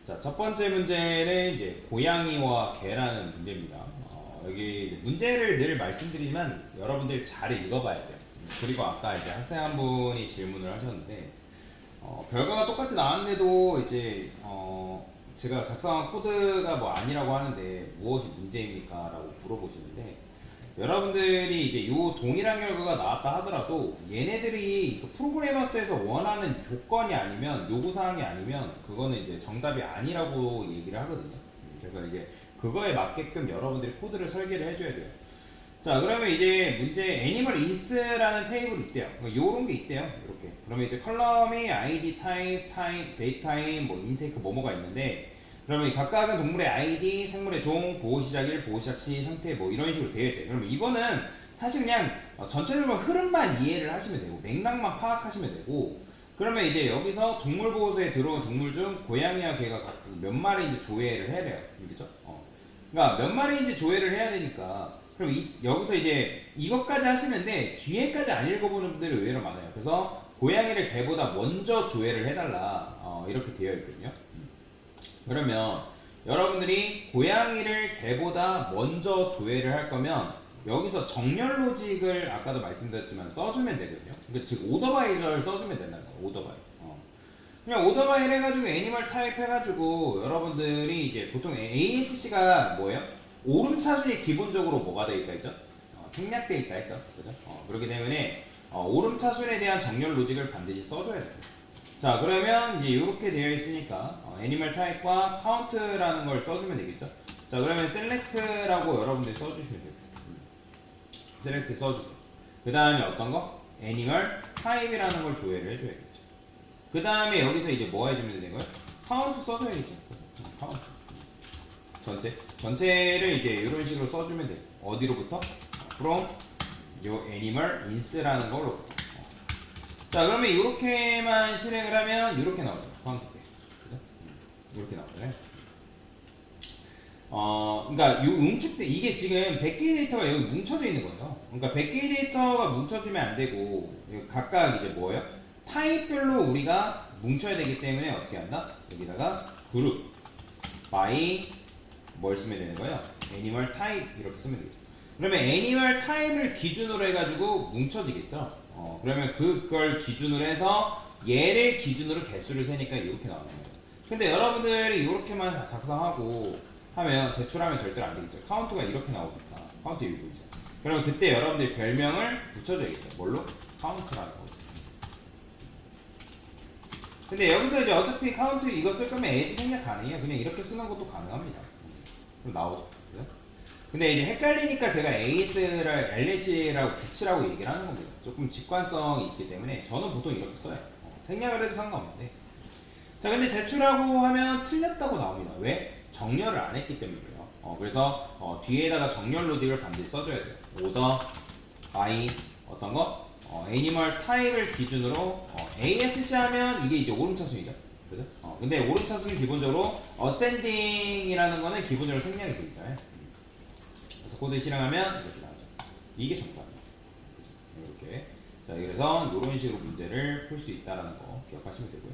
자, 첫 번째 문제는 이제 고양이와 개라는 문제입니다. 여기 문제를 늘 말씀드리지만 여러분들 잘 읽어봐야 돼요. 그리고 아까 이제 학생 한 분이 질문을 하셨는데 결과가 똑같이 나왔는데도 이제 제가 작성한 코드가 뭐 아니라고 하는데 무엇이 문제입니까? 라고 물어보시는데 여러분들이 이제 요 동일한 결과가 나왔다 하더라도 얘네들이 그 프로그래머스에서 원하는 조건이 아니면 요구사항이 아니면 그거는 이제 정답이 아니라고 얘기를 하거든요. 그래서 이제 그거에 맞게끔 여러분들이 코드를 설계를 해줘야 돼요. 자, 그러면 이제 문제 애니멀 인스라는 테이블이 있대요. 요런 게 있대요. 이렇게. 그러면 이제 컬럼이 id, 타입, 데이트 타입, 뭐 인테이크 뭐뭐가 있는데 그러면 각각은 동물의 아이디, 생물의 종, 보호 시작일, 보호 시작 시, 상태 뭐 이런 식으로 되어 있대요. 그러면 이거는 사실 그냥 전체적으로 흐름만 이해를 하시면 되고 맥락만 파악하시면 되고 그러면 이제 여기서 동물보호소에 들어온 동물 중 고양이와 개가 각각 몇 마리인지 조회를 해야 돼요. 그죠? 그러니까 몇 마리인지 조회를 해야 되니까 그럼 여기서 이제 이것까지 하시는데 뒤에까지 안 읽어보는 분들이 의외로 많아요. 그래서 고양이를 개보다 먼저 조회를 해달라 이렇게 되어 있거든요. 그러면 여러분들이 고양이를 개보다 먼저 조회를 할 거면 여기서 정렬 로직을 아까도 말씀드렸지만 써주면 되거든요. 그러니까 즉 오더바이저를 써주면 된다는 거예요. 오더바이. 그냥 오더바이를 해가지고 애니멀 타입 해가지고 여러분들이 이제 보통 ASC가 뭐예요? 오름 차순이 기본적으로 뭐가 되어 있다 했죠? 생략되어 있다 했죠. 그죠? 그렇기 때문에 오름 차순에 대한 정렬 로직을 반드시 써줘야 돼요. 자, 그러면 이제 이렇게 되어 있으니까 애니멀 타입과 카운트라는 걸 써주면 되겠죠. 자, 그러면 select라고 여러분들이 써주시면 돼요. select 써주고 그 다음에 어떤 거? 애니멀 타입이라는 걸 조회를 해줘야겠죠. 그 다음에 여기서 이제 뭐 해주면 되는 거예요? 카운트 써줘야겠죠. 카운트 전체를 이제 이런 식으로 써주면 돼요. 어디로부터? from 요 애니멀 ins라는 걸로부터. 자, 그러면 이렇게만 실행을 하면 이렇게 나오죠. 카운트 때. 그죠? 이렇게 나오잖아요. 그러니까 요 응축 때 이게 지금 100개의 데이터가 여기 뭉쳐져 있는 거예요. 그러니까 100개의 데이터가 뭉쳐지면 안 되고 각각 이제 뭐예요? 타입별로 우리가 뭉쳐야 되기 때문에 어떻게 한다? 여기다가 그룹 by 뭘 쓰면 되는 거예요? 애니멀 타입 이렇게 쓰면 되겠죠. 그러면 애니멀 타입을 기준으로 해가지고 뭉쳐지겠죠. 그러면 그걸 기준으로 해서 얘를 기준으로 개수를 세니까 이렇게 나오는 거예요. 근데 여러분들이 이렇게만 작성하고 하면 제출하면 절대로 안 되겠죠. 카운트가 이렇게 나오니까 카운트 여기 보이죠. 그러면 그때 여러분들이 별명을 붙여줘야겠죠. 뭘로? 카운트라는 거. 근데 여기서 이제 어차피 카운트 이거 쓸 거면 as 생략 가능해요. 그냥 이렇게 쓰는 것도 가능합니다. 그럼 나오죠. 그죠? 근데 이제 헷갈리니까 제가 AS를 LS라고 붙이라고 얘기를 하는 겁니다. 조금 직관성이 있기 때문에 저는 보통 이렇게 써요. 생략을 해도 상관없는데. 자, 근데 제출하고 하면 틀렸다고 나옵니다. 왜? 정렬을 안 했기 때문이에요. 그래서 뒤에다가 정렬 로직을 반드시 써줘야 돼요. order by 어떤 거? 애니멀 타입을 기준으로 ASC 하면 이게 이제 오름차순이죠. 그죠? 근데 오름차순은 기본적으로 ascending이라는 거는 기본적으로 생략이 되어 있잖아요. 그래서 코드 실행하면 이렇게 나오죠. 이게 정답입니다. 이렇게. 자, 그래서 이런 식으로 문제를 풀 수 있다는 거 기억하시면 되고요.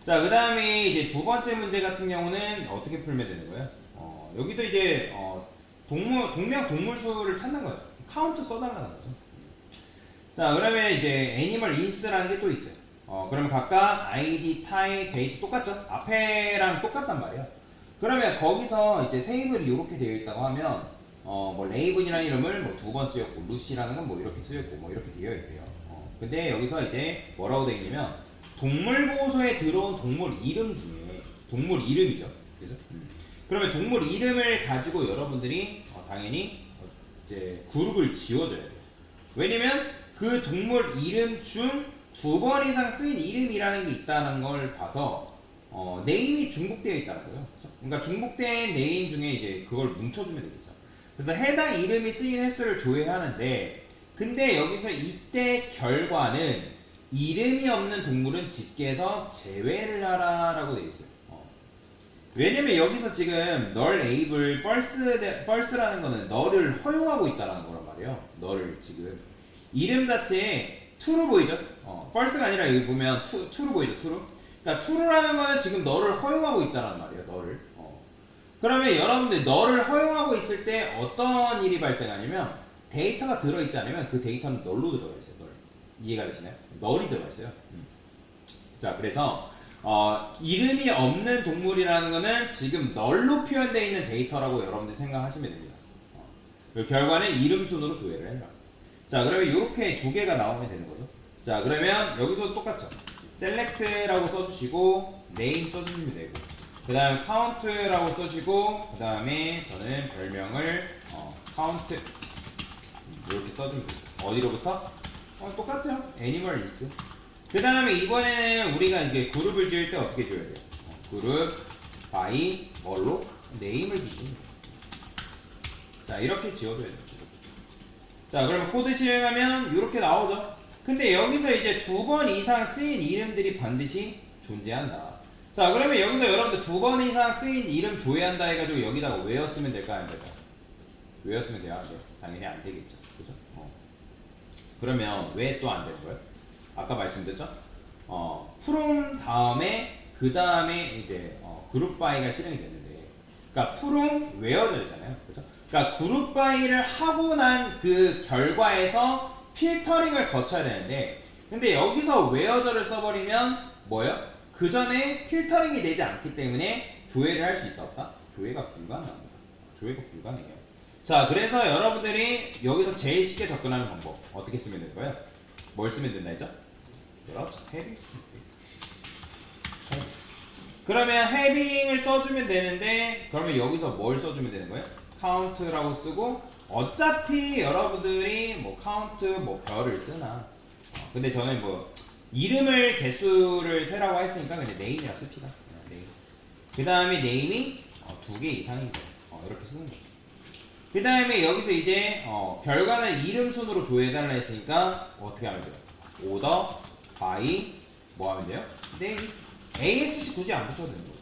자, 그 다음에 이제 두 번째 문제 같은 경우는 어떻게 풀면 되는 거예요? 여기도 이제 동명 동물수를 찾는 거예요. 카운트 써달라는 거죠. 자, 그러면 이제 애니멀 인스라는 게 또 있어요. 그러면 각각 아이디, 타입, 데이트 똑같죠? 앞에랑 똑같단 말이에요. 그러면 거기서 이제 테이블이 이렇게 되어 있다고 하면 뭐 레이븐이라는 이름을 뭐 2번 쓰였고 루시라는 건 뭐 이렇게 쓰였고 뭐 이렇게 되어 있대요. 근데 여기서 이제 뭐라고 되어 있냐면 동물보호소에 들어온 동물 이름 중에 동물 이름이죠. 그죠? 그러면 동물 이름을 가지고 여러분들이 당연히 이제 그룹을 지어줘야 돼요. 왜냐면 그 동물 이름 중 2번 이상 쓰인 이름이라는 게 있다는 걸 봐서 네임이 중복되어 있다는 거예요. 그렇죠? 그러니까 중복된 네임 중에 이제 그걸 뭉쳐주면 되겠죠. 그래서 해당 이름이 쓰인 횟수를 조회하는데 근데 여기서 이때 결과는 이름이 없는 동물은 집계에서 제외를 하라라고 되어 있어요. 왜냐면 여기서 지금 널 able false라는 거는 너를 허용하고 있다는 거란 말이에요. 너를 지금 이름 자체에 true로 보이죠? false가 아니라 여기 보면 true로 보이죠. true. 그러니까 true라는 거는 지금 너를 허용하고 있다는 말이에요. 너를. 그러면 여러분들 너를 허용하고 있을 때 어떤 일이 발생하냐면 데이터가 들어있지 않으면 그 데이터는 널로 들어가 있어요. 널. 이해가 되시나요? 널이 들어가 있어요. 자, 그래서 이름이 없는 동물이라는 거는 지금 널로 표현되어 있는 데이터라고 여러분들 생각하시면 됩니다. 그 결과는 이름 순으로 조회를 해라. 자, 그러면 이렇게 두 개가 나오면 되는 거죠. 자, 그러면 여기서 똑같죠. select라고 써주시고 name 써주시면 되고, 그 다음 count라고 써주시고, 그 다음에 저는 별명을 count 이렇게 써주면 돼요. 어디로부터? 똑같죠. animal is. 그 다음에 이번에는 우리가 이제 그룹을 지을 때 어떻게 지어야 돼요? 그룹 by 뭘로? name을 기준으로. 자, 이렇게 지어줘야 돼요. 자, 그러면 코드 실행하면 이렇게 나오죠. 근데 여기서 이제 2번 이상 쓰인 이름들이 반드시 존재한다. 자, 그러면 여기서 여러분들 2번 이상 쓰인 이름 조회한다 해가지고 여기다가 외웠으면 될까 안 될까? 외웠으면 돼야 안 돼요? 당연히 안 되겠죠. 그죠? 그러면 왜 또 안 되는 거예요? 아까 말씀드렸죠? from 다음에 그 다음에 이제 그룹 바이가 실행이 되는데, 그러니까 from 외워져있잖아요. 그죠? 그러니까 그룹 바이를 하고 난 그 결과에서 필터링을 거쳐야 되는데, 근데 여기서 웨어저를 써버리면 뭐예요? 그 전에 필터링이 되지 않기 때문에 조회를 할 수 있다 없다? 조회가 불가능합니다. 조회가 불가능해요. 자, 그래서 여러분들이 여기서 제일 쉽게 접근하는 방법 어떻게 쓰면 되는 거예요? 뭘 쓰면 된다 했죠? 그렇죠. 해빙 스크립트. 그러면 해빙을 써주면 되는데, 그러면 여기서 뭘 써주면 되는 거예요? count라고 쓰고, 어차피 여러분들이 뭐 count 뭐 별을 쓰나, 근데 저는 뭐 이름을 개수를 세라고 했으니까 그냥 name이라 씁시다. name. 그 다음에 name이 2개 이상인 거예요. 이렇게 쓰는 거예요. 그 다음에 여기서 이제 별과는 이름 순으로 조회해달라 했으니까 어떻게 하면 돼요? order by 뭐 하면 돼요? name. ASC 굳이 안 붙여도 되는 거죠.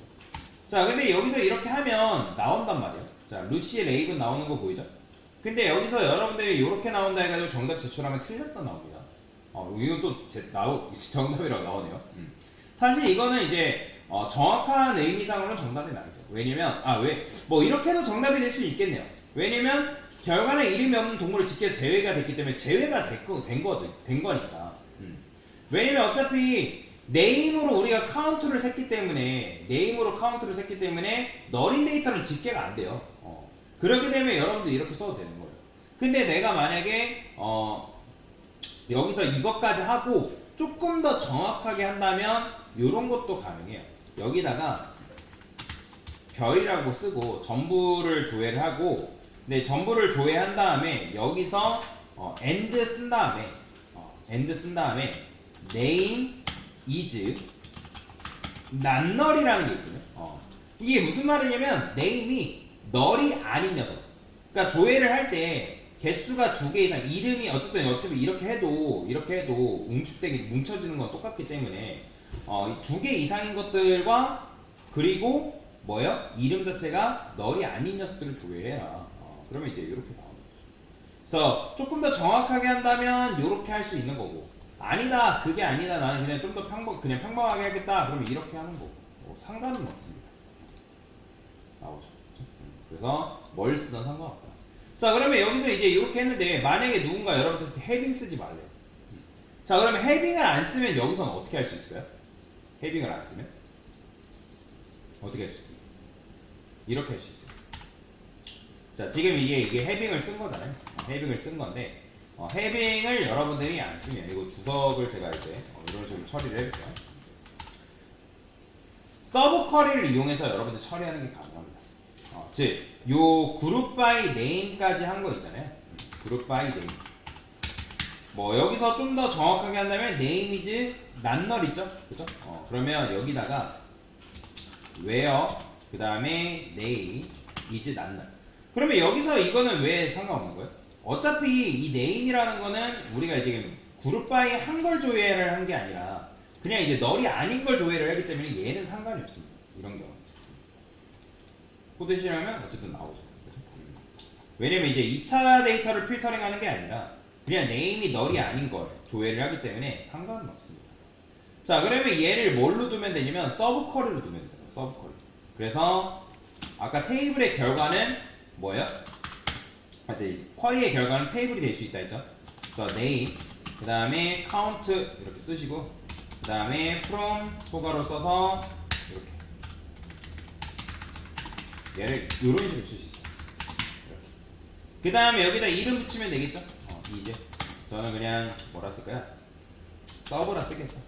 자, 근데 여기서 이렇게 하면 나온단 말이에요. 자, 루시의 레이븐 나오는 거 보이죠? 근데 여기서 여러분들이 이렇게 나온다 해가지고 정답 제출하면 틀렸다 나옵니다. 이건 또 정답이라고 나오네요. 사실 이거는 이제 정확한 의미상으로는 정답이 아니죠. 왜냐면 뭐 이렇게 해도 정답이 될 수 있겠네요. 왜냐면 결과는 이름이 없는 동물을 직접 제외가 됐기 때문에 제외가 된 거니까. 왜냐면 어차피 네임으로 우리가 카운트를 셌기 때문에 너린 데이터는 집계가 안 돼요. 그렇게 되면 여러분들 이렇게 써도 되는 거예요. 근데 내가 만약에 여기서 이것까지 하고 조금 더 정확하게 한다면 이런 것도 가능해요. 여기다가 별이라고 쓰고 전부를 조회를 하고, 근데 전부를 조회한 다음에 여기서 and 쓴 다음에 name is 낱널이라는 게 있거든요. 이게 무슨 말이냐면 name이 널이 아닌 녀석. 그러니까 조회를 할 때 개수가 2개 이상, 이름이 어차피 이렇게 해도 뭉쳐지는 건 똑같기 때문에 2개 이상인 것들과, 그리고 뭐예요? 이름 자체가 널이 아닌 녀석들을 조회해라. 그러면 이제 이렇게 나옵니다. 그래서 조금 더 정확하게 한다면 이렇게 할 수 있는 거고, 아니다, 그게 아니다, 나는 그냥 좀 더 평범하게 하겠다, 그러면 이렇게 하는 거고, 상관은 없습니다. 나오죠. 그래서 뭘 쓰든 상관없다. 자, 그러면 여기서 이제 이렇게 했는데, 만약에 누군가 여러분들한테 해빙 쓰지 말래요. 자, 그러면 해빙을 안 쓰면 여기서는 어떻게 할 수 있을까요? 해빙을 안 쓰면 어떻게 할 수 있어요? 이렇게 할 수 있어요. 자, 지금 이게 해빙을 쓴 거잖아요. 해빙을 쓴 건데, 해빙을 여러분들이 안 쓰면, 이거 주석을 제가 이제 이런 식으로 처리를 해볼게요. 서브 쿼리를 이용해서 여러분들 처리하는 게 가능합니다. 즉, 요 그룹 바이 네임까지 한 거 있잖아요. 그룹 바이 네임. 뭐 여기서 좀 더 정확하게 한다면 name is 낱널 있죠? 그죠? 그러면 여기다가 where 그 다음에 name is 낱널. 그러면 여기서 이거는 왜 상관없는 거예요? 어차피 이 name이라는 거는 우리가 이제 그룹 바이 한 걸 조회를 한 게 아니라 그냥 이제 널이 아닌 걸 조회를 하기 때문에 얘는 상관이 없습니다. 이런 경우. 코드 실행하면 어쨌든 나오죠. 그죠? 왜냐면 이제 2차 데이터를 필터링 하는 게 아니라 그냥 네임이 널이 아닌 걸 조회를 하기 때문에 상관은 없습니다. 자, 자, 그러면 얘를 뭘로 두면 되냐면 서브 쿼리로 두면 돼요. 서브 쿼리. 그래서 아까 테이블의 결과는 뭐예요? 이제 쿼리의 결과는 테이블이 될 수 있다 했죠. 그래서 name 그 다음에 count 이렇게 쓰시고 그 다음에 from 소가로 써서 이렇게 얘를 이런 식으로 쓸 수 있어요. 이렇게. 그 다음에 여기다 이름 붙이면 되겠죠. 이제 저는 그냥 뭐라 쓸까요? 서브라 쓰겠어.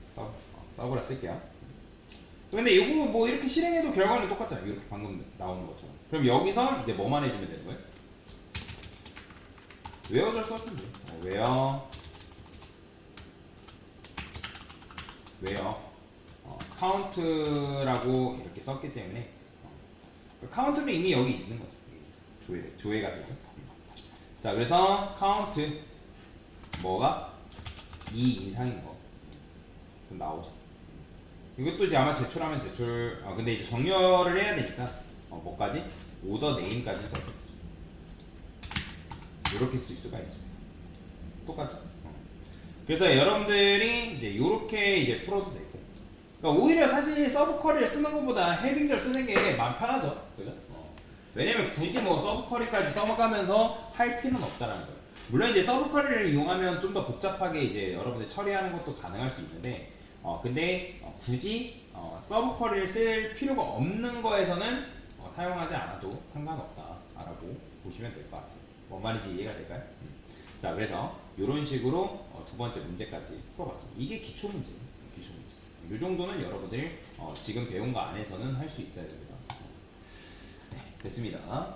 서브라 쓸게요. 근데 이거 뭐 이렇게 실행해도 결과는 똑같잖아요. 이렇게 방금 나오는 것처럼. 그럼 여기서 이제 뭐만 해주면 되는 거예요? 웨어절 써주면 돼요. 웨어 카운트라고 이렇게 썼기 때문에 카운트는 이미 여기 있는 거죠. 조회가 되죠. 자, 그래서 카운트 뭐가 2 이상인 거 그럼 나오죠. 이것도 이제 아마 제출하면 근데 이제 정렬을 해야 되니까 뭐까지? 오더 네임까지 써줘. 이렇게 쓸 수가 있습니다. 똑같죠? 그래서 여러분들이 이제 이렇게 이제 풀어도 되고. 그러니까 오히려 사실 서브 쿼리를 쓰는 것보다 해빙절 쓰는 게 마음 편하죠. 그죠? 왜냐면 굳이 뭐 서브 쿼리까지 써가면서 할 필요는 없다라는 거예요. 물론 이제 서브 쿼리를 이용하면 좀 더 복잡하게 이제 여러분들 처리하는 것도 가능할 수 있는데, 근데 굳이 서브 쿼리를 쓸 필요가 없는 거에서는 사용하지 않아도 상관없다라고 보시면 될 것 같아요. 뭔 말인지 이해가 될까요? 자, 그래서 이런 식으로 두 번째 문제까지 풀어봤습니다. 이게 기초 문제예요. 기초 문제. 이 정도는 여러분들이 지금 배운 거 안에서는 할 수 있어야 됩니다. 네, 됐습니다.